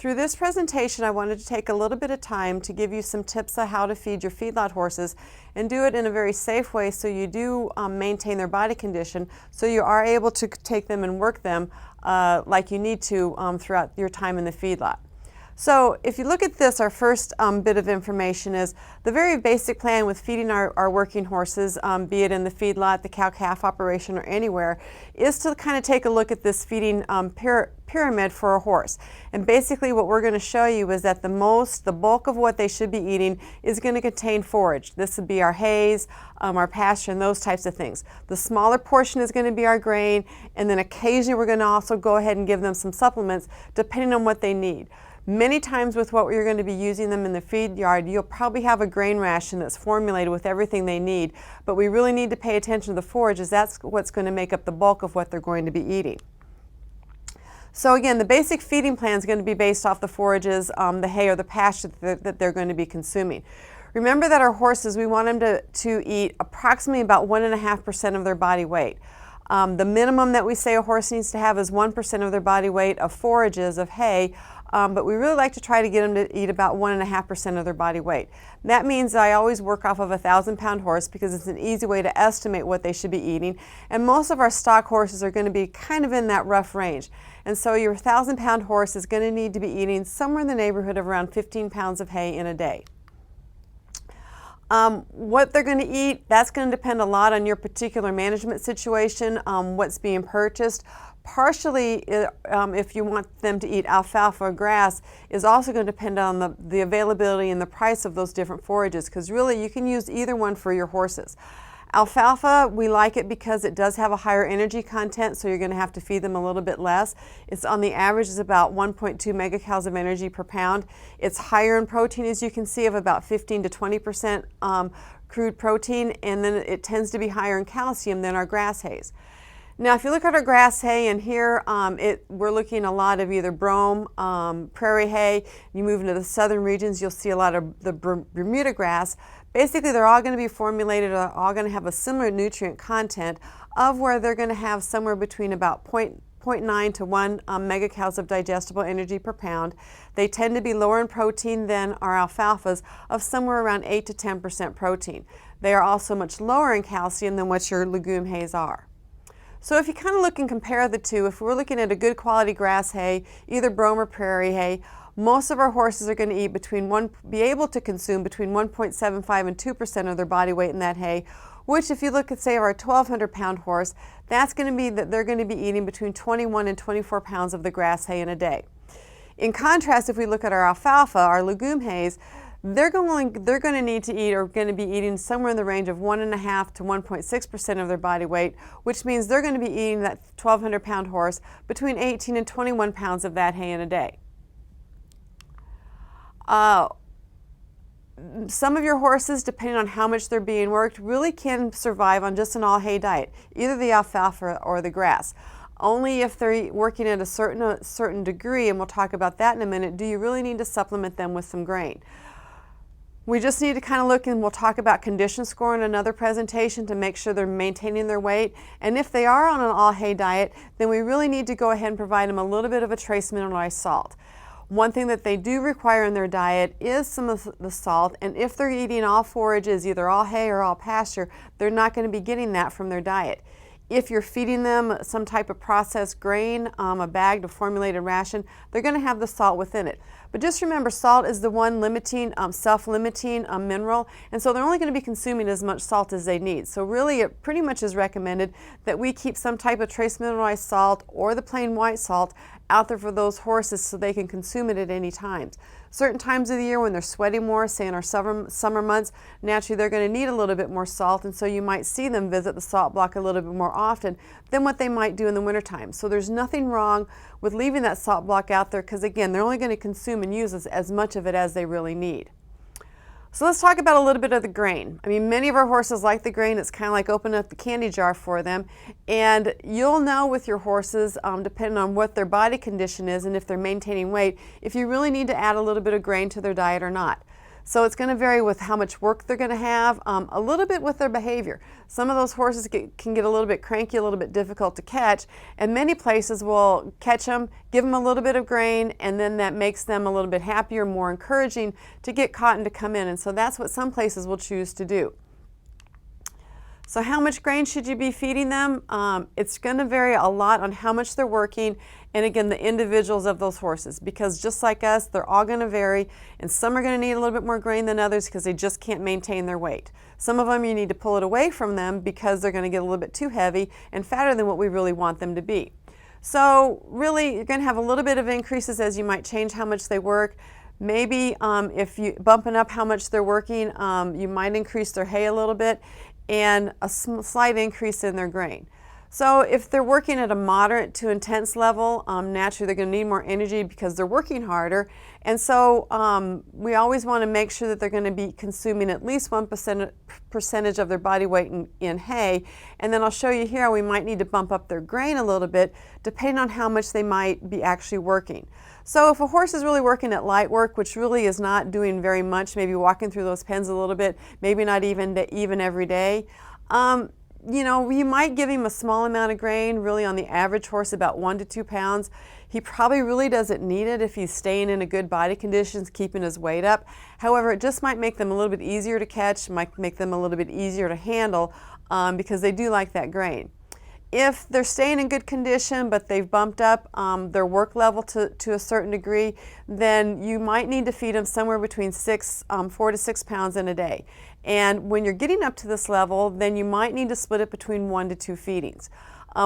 Through this presentation, I wanted to take a little bit of time to give you some tips on how to feed your feedlot horses and do it in a very safe way so you do maintain their body condition, so you are able to take them and work them like you need to throughout your time in the feedlot. So if you look at this, our first bit of information is the very basic plan with feeding our working horses, be it in the feedlot, the cow-calf operation, or anywhere, is to kind of take a look at this feeding pyramid for a horse. And basically what we're going to show you is that the bulk of what they should be eating is going to contain forage. This would be our hays, our pasture, and those types of things. The smaller portion is going to be our grain, and then occasionally we're going to also go ahead and give them some supplements depending on what they need. Many times with what you're going to be using them in the feed yard, you'll probably have a grain ration that's formulated with everything they need, but we really need to pay attention to the forage, as that's what's going to make up the bulk of what they're going to be eating. So again, the basic feeding plan is going to be based off the forages, the hay or the pasture that they're going to be consuming. Remember that our horses, we want them to eat approximately about 1.5% of their body weight. The minimum that we say a horse needs to have is 1% of their body weight of forages, of hay, but we really like to try to get them to eat about 1.5% of their body weight. That means I always work off of a 1,000-pound horse because it's an easy way to estimate what they should be eating, and most of our stock horses are going to be kind of in that rough range. And so your 1,000-pound horse is going to need to be eating somewhere in the neighborhood of around 15 pounds of hay in a day. What they're going to eat, that's going to depend a lot on your particular management situation, what's being purchased. Partially, if you want them to eat alfalfa or grass, is also going to depend on the availability and the price of those different forages, because really you can use either one for your horses. Alfalfa, we like it because it does have a higher energy content, so you're going to have to feed them a little bit less. It's on the average is about 1.2 megacalories of energy per pound. It's higher in protein, as you can see, of about 15 to 20% crude protein, and then it tends to be higher in calcium than our grass hays. Now, if you look at our grass hay, and here we're looking a lot of either brome, prairie hay. You move into the southern regions, you'll see a lot of the Bermuda grass. Basically, they're all going to be formulated, or all going to have a similar nutrient content of where they're going to have somewhere between about 0.9 to 1 megacalories of digestible energy per pound. They tend to be lower in protein than our alfalfas, of somewhere around 8 to 10% protein. They are also much lower in calcium than what your legume hays are. So if you kind of look and compare the two, if we're looking at a good quality grass hay, either brome or prairie hay, most of our horses are going to eat be able to consume between 1.75 and 2% of their body weight in that hay, which if you look at, say, our 1,200-pound horse, that's going to be that they're going to be eating between 21 and 24 pounds of the grass hay in a day. In contrast, if we look at our alfalfa, our legume hays, they're going to need to eat, or going to be eating somewhere in the range of 1.5 to 1.6% of their body weight, which means they're going to be eating that 1,200-pound horse between 18 and 21 pounds of that hay in a day. Some of your horses, depending on how much they're being worked, really can survive on just an all hay diet, either the alfalfa or the grass. Only if they're working at a certain degree, and we'll talk about that in a minute, do you really need to supplement them with some grain. We just need to kind of look, and we'll talk about condition score in another presentation to make sure they're maintaining their weight. And if they are on an all hay diet, then we really need to go ahead and provide them a little bit of a trace mineralized salt. One thing that they do require in their diet is some of the salt, and if they're eating all forages, either all hay or all pasture, they're not going to be getting that from their diet. If you're feeding them some type of processed grain, a bagged or formulated ration, they're going to have the salt within it. But just remember, salt is the one self-limiting mineral, and so they're only going to be consuming as much salt as they need. So really, it pretty much is recommended that we keep some type of trace mineralized salt or the plain white salt out there for those horses so they can consume it at any times. Certain times of the year when they're sweating more, say in our summer months, naturally they're going to need a little bit more salt, and so you might see them visit the salt block a little bit more often than what they might do in the wintertime. So there's nothing wrong with leaving that salt block out there, because again, they're only going to consume and use as much of it as they really need. So let's talk about a little bit of the grain. I mean, many of our horses like the grain. It's kind of like opening up the candy jar for them. And you'll know with your horses, depending on what their body condition is and if they're maintaining weight, if you really need to add a little bit of grain to their diet or not. So it's going to vary with how much work they're going to have, a little bit with their behavior. Some of those horses can get a little bit cranky, a little bit difficult to catch, and many places will catch them, give them a little bit of grain, and then that makes them a little bit happier, more encouraging to get caught and to come in. And so that's what some places will choose to do. So how much grain should you be feeding them? It's going to vary a lot on how much they're working, and again, the individuals of those horses, because just like us, they're all going to vary, and some are going to need a little bit more grain than others because they just can't maintain their weight. Some of them you need to pull it away from them because they're going to get a little bit too heavy and fatter than what we really want them to be. So really, you're going to have a little bit of increases as you might change how much they work. Maybe if you bumping up how much they're working, you might increase their hay a little bit and a slight increase in their grain. So if they're working at a moderate to intense level, naturally they're going to need more energy because they're working harder. And so we always want to make sure that they're going to be consuming at least 1% percentage of their body weight in hay. And then I'll show you here we might need to bump up their grain a little bit depending on how much they might be actually working. So if a horse is really working at light work, which really is not doing very much, maybe walking through those pens a little bit, maybe not even every day, you know, you might give him a small amount of grain, really on the average horse about 1 to 2 pounds. He probably really doesn't need it if he's staying in a good body conditions, keeping his weight up. However, it just might make them a little bit easier to catch, might make them a little bit easier to handle because they do like that grain. If they're staying in good condition but they've bumped up their work level to a certain degree, then you might need to feed them somewhere between 4 to 6 pounds in a day. And when you're getting up to this level, then you might need to split it between 1 to 2 feedings.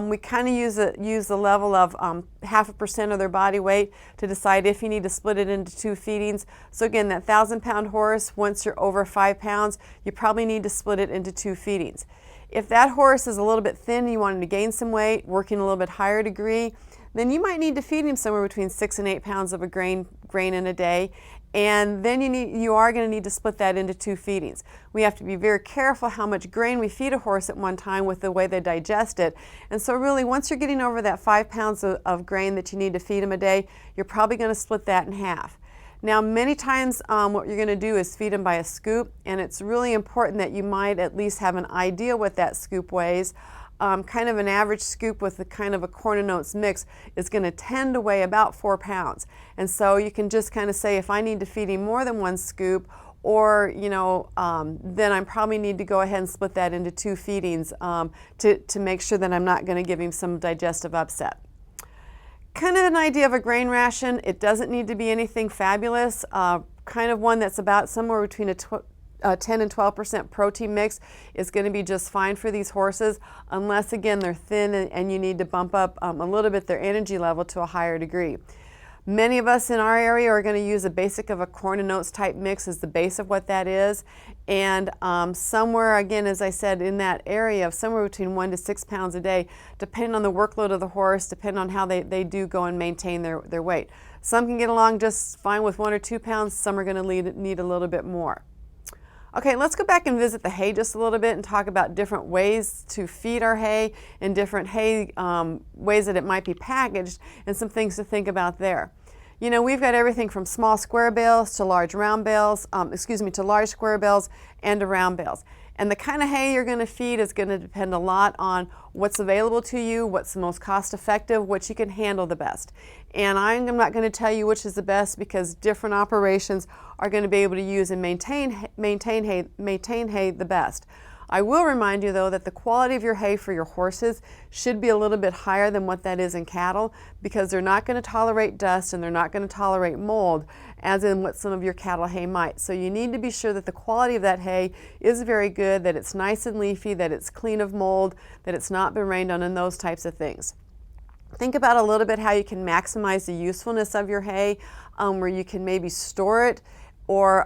We kind of use the level of 0.5% of their body weight to decide if you need to split it into 2 feedings. So again, that 1,000-pound horse, once you're over 5 pounds, you probably need to split it into 2 feedings. If that horse is a little bit thin and you want him to gain some weight, working a little bit higher degree, then you might need to feed him somewhere between 6 and 8 pounds of a grain in a day. And then you are going to need to split that into 2 feedings. We have to be very careful how much grain we feed a horse at one time with the way they digest it. And so really, once you're getting over that 5 pounds of grain that you need to feed them a day, you're probably going to split that in half. Now, many times what you're going to do is feed them by a scoop, and it's really important that you might at least have an idea what that scoop weighs. Kind of an average scoop with a kind of a corn and oats mix is going to tend to weigh about 4 pounds. And so you can just kind of say, if I need to feed him more than 1 scoop, or you know, then I probably need to go ahead and split that into 2 feedings to make sure that I'm not going to give him some digestive upset. Kind of an idea of a grain ration. It doesn't need to be anything fabulous. Kind of one that's about somewhere between a 10 and 12% protein mix is going to be just fine for these horses, unless again they're thin and you need to bump up a little bit their energy level to a higher degree. Many of us in our area are going to use a basic of a corn and oats type mix as the base of what that is, and somewhere again, as I said, in that area of somewhere between 1 to 6 pounds a day, depending on the workload of the horse, depending on how they do go and maintain their weight. Some can get along just fine with 1 or 2 pounds, some are going to need a little bit more. Okay, let's go back and visit the hay just a little bit and talk about different ways to feed our hay and different hay ways that it might be packaged and some things to think about there. You know, we've got everything from small square bales to large round bales, to large square bales and to round bales. And the kind of hay you're going to feed is going to depend a lot on what's available to you, what's the most cost effective, what you can handle the best. And I'm not going to tell you which is the best because different operations are going to be able to use and maintain hay the best. I will remind you though that the quality of your hay for your horses should be a little bit higher than what that is in cattle, because they're not going to tolerate dust and they're not going to tolerate mold as in what some of your cattle hay might. So you need to be sure that the quality of that hay is very good, that it's nice and leafy, that it's clean of mold, that it's not been rained on, and those types of things. Think about a little bit how you can maximize the usefulness of your hay, where you can maybe store it or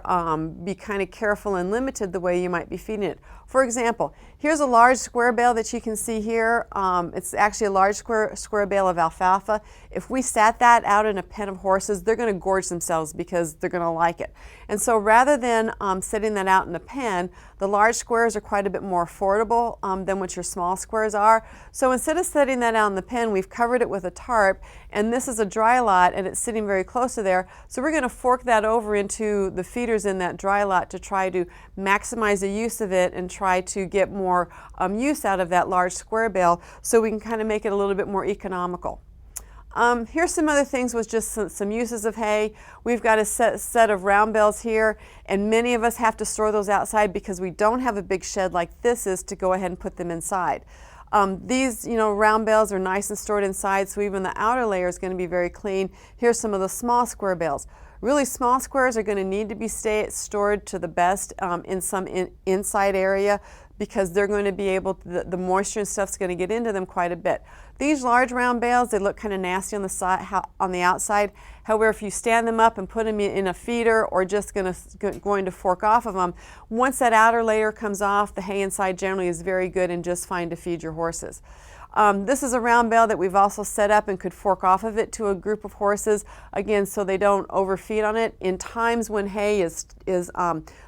be kind of careful and limited the way you might be feeding it. For example, here's a large square bale that you can see here. It's actually a large square bale of alfalfa. If we sat that out in a pen of horses, they're going to gorge themselves because they're going to like it. And so rather than setting that out in a pen, the large squares are quite a bit more affordable than what your small squares are. So instead of setting that out in the pen, we've covered it with a tarp, and this is a dry lot and it's sitting very close to there. So we're going to fork that over into the feeders in that dry lot to try to maximize the use of it and try to get more use out of that large square bale so we can kind of make it a little bit more economical. Here's some other things with just some uses of hay. We've got a set of round bales here, and many of us have to store those outside because we don't have a big shed like this is to go ahead and put them inside. These, round bales are nice and stored inside, so even the outer layer is going to be very clean. Here's some of the small square bales. Really small squares are going to need to be stored to the best in some inside area because they're going to be able to, the moisture and stuff's going to get into them quite a bit. These large round bales, they look kind of nasty on the side, on the outside. However, if you stand them up and put them in a feeder or just going to fork off of them, once that outer layer comes off, the hay inside generally is very good and just fine to feed your horses. This is a round bale that we've also set up and could fork off of it to a group of horses, again, so they don't overfeed on it. In times when hay is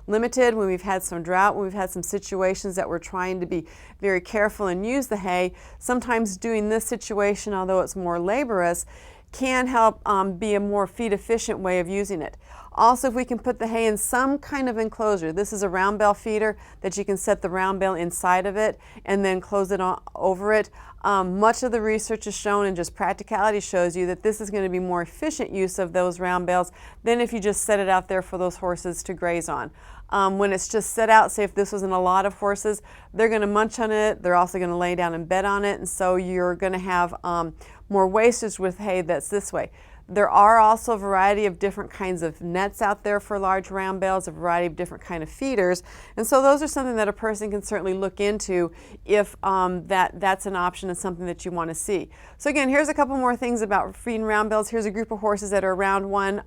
limited, when we've had some drought, when we've had some situations that we're trying to be very careful and use the hay, sometimes doing this situation, although it's more laborious, can help be a more feed efficient way of using it. Also, if we can put the hay in some kind of enclosure, this is a round bale feeder that you can set the round bale inside of it and then close it over it. Much of the research has shown, and just practicality shows you, that this is going to be more efficient use of those round bales than if you just set it out there for those horses to graze on. When it's just set out, say if this was in a lot of horses, they're going to munch on it, they're also going to lay down and bed on it, and so you're going to have more wastage with hay that's this way. There are also a variety of different kinds of nets out there for large round bales, a variety of different kind of feeders, and so those are something that a person can certainly look into if that's an option and something that you want to see. So again, here's a couple more things about feeding round bales. Here's a group of horses that are around one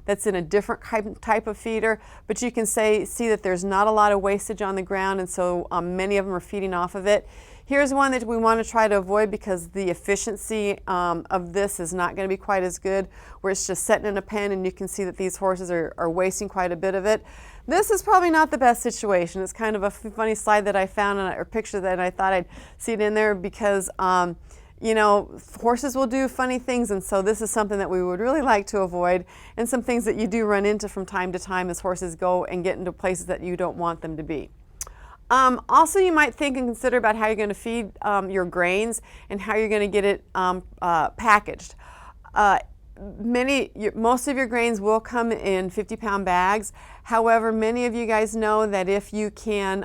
that's in a different type of feeder, but you can see that there's not a lot of wastage on the ground, and so many of them are feeding off of it. Here's one that we want to try to avoid because the efficiency of this is not going to be quite as good, where it's just sitting in a pen and you can see that these horses are wasting quite a bit of it. This is probably not the best situation. It's kind of a funny slide that I found, or picture that I thought I'd see it in there because horses will do funny things, and so this is something that we would really like to avoid, and some things that you do run into from time to time as horses go and get into places that you don't want them to be. Also, you might think and consider about how you're going to feed your grains and how you're going to get it packaged. Most of your grains will come in 50-pound bags. However, many of you guys know that if you can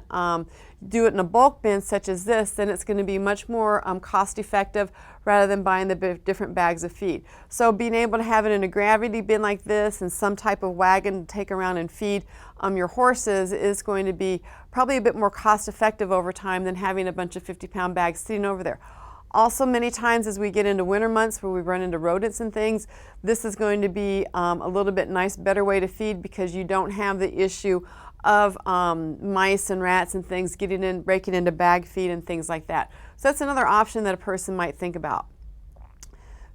do it in a bulk bin such as this, then it's going to be much more cost effective rather than buying the different bags of feed. So being able to have it in a gravity bin like this and some type of wagon to take around and feed your horses is going to be probably a bit more cost effective over time than having a bunch of 50-pound bags sitting over there. Also, many times as we get into winter months where we run into rodents and things, this is going to be a little bit better way to feed because you don't have the issue of mice and rats and things breaking into bag feed and things like that. So that's another option that a person might think about.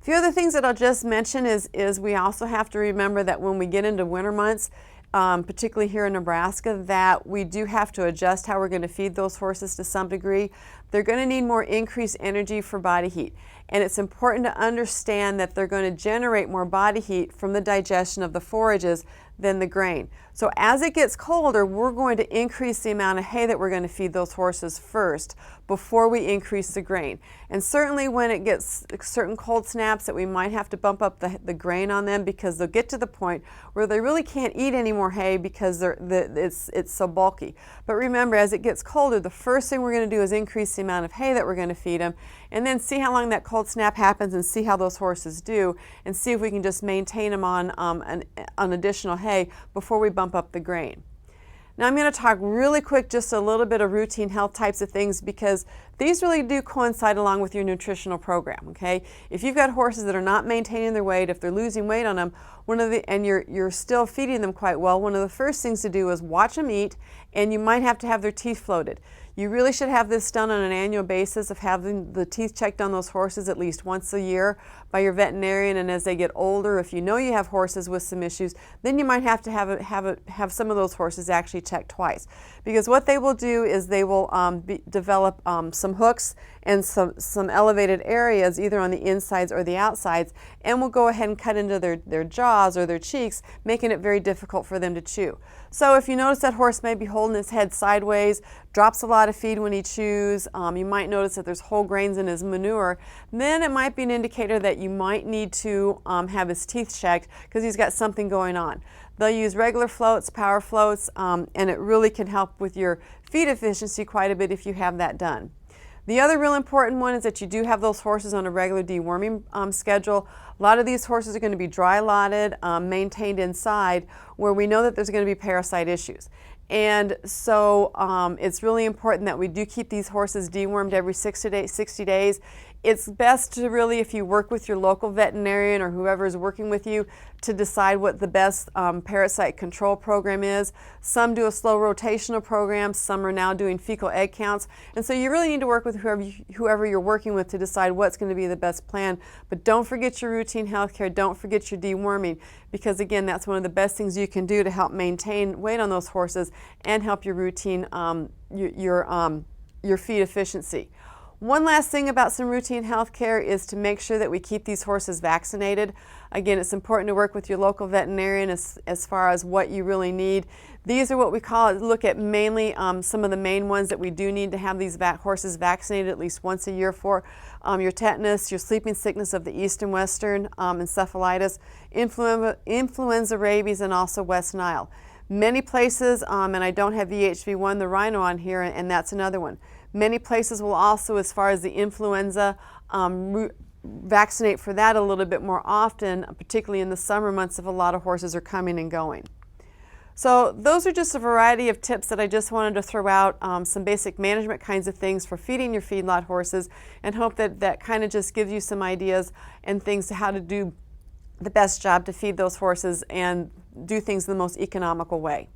A few other things that I'll just mention is we also have to remember that when we get into winter months, particularly here in Nebraska, that we do have to adjust how we're going to feed those horses to some degree. They're going to need more increased energy for body heat. And it's important to understand that they're going to generate more body heat from the digestion of the forages than the grain. So as it gets colder, we're going to increase the amount of hay that we're going to feed those horses first before we increase the grain. And certainly when it gets certain cold snaps that we might have to bump up the grain on them because they'll get to the point where they really can't eat any more hay because it's so bulky. But remember, as it gets colder, the first thing we're going to do is increase the amount of hay that we're going to feed them, and then see how long that cold snap happens and see how those horses do, and see if we can just maintain them on an additional hay before we bump up the grain. Now I'm going to talk really quick just a little bit of routine health types of things because these really do coincide along with your nutritional program, okay? If you've got horses that are not maintaining their weight, if they're losing weight on them, and you're still feeding them quite well, one of the first things to do is watch them eat, and you might have to have their teeth floated. You really should have this done on an annual basis of having the teeth checked on those horses at least once a year by your veterinarian, and as they get older, if you know you have horses with some issues, then you might have to have some of those horses actually checked twice. Because what they will do is they will develop some hooks and some elevated areas either on the insides or the outsides, and will go ahead and cut into their jaws or their cheeks, making it very difficult for them to chew. So if you notice that horse may be holding his head sideways, drops a lot of feed when he chews, you might notice that there's whole grains in his manure, then it might be an indicator that you might need to have his teeth checked because he's got something going on. They'll use regular floats, power floats, and it really can help with your feed efficiency quite a bit if you have that done. The other real important one is that you do have those horses on a regular deworming schedule. A lot of these horses are going to be dry lotted, maintained inside, where we know that there's going to be parasite issues. And so it's really important that we do keep these horses dewormed every 60 days. It's best to really, if you work with your local veterinarian or whoever is working with you, to decide what the best parasite control program is. Some do a slow rotational program, some are now doing fecal egg counts, and so you really need to work with whoever you're working with to decide what's going to be the best plan. But don't forget your routine health care, don't forget your deworming, because again, that's one of the best things you can do to help maintain weight on those horses and help your routine, your feed efficiency. One last thing about some routine health care is to make sure that we keep these horses vaccinated. Again, it's important to work with your local veterinarian as far as what you really need. These are what we look at mainly some of the main ones that we do need to have these horses vaccinated at least once a year for. Your tetanus, your sleeping sickness of the East and Western, encephalitis, influenza, rabies, and also West Nile. Many places, and I don't have VHV1, the rhino, on here, and that's another one. Many places will also, as far as the influenza, vaccinate for that a little bit more often, particularly in the summer months if a lot of horses are coming and going. So those are just a variety of tips that I just wanted to throw out, some basic management kinds of things for feeding your feedlot horses, and hope that that kind of just gives you some ideas and things to how to do the best job to feed those horses and do things in the most economical way.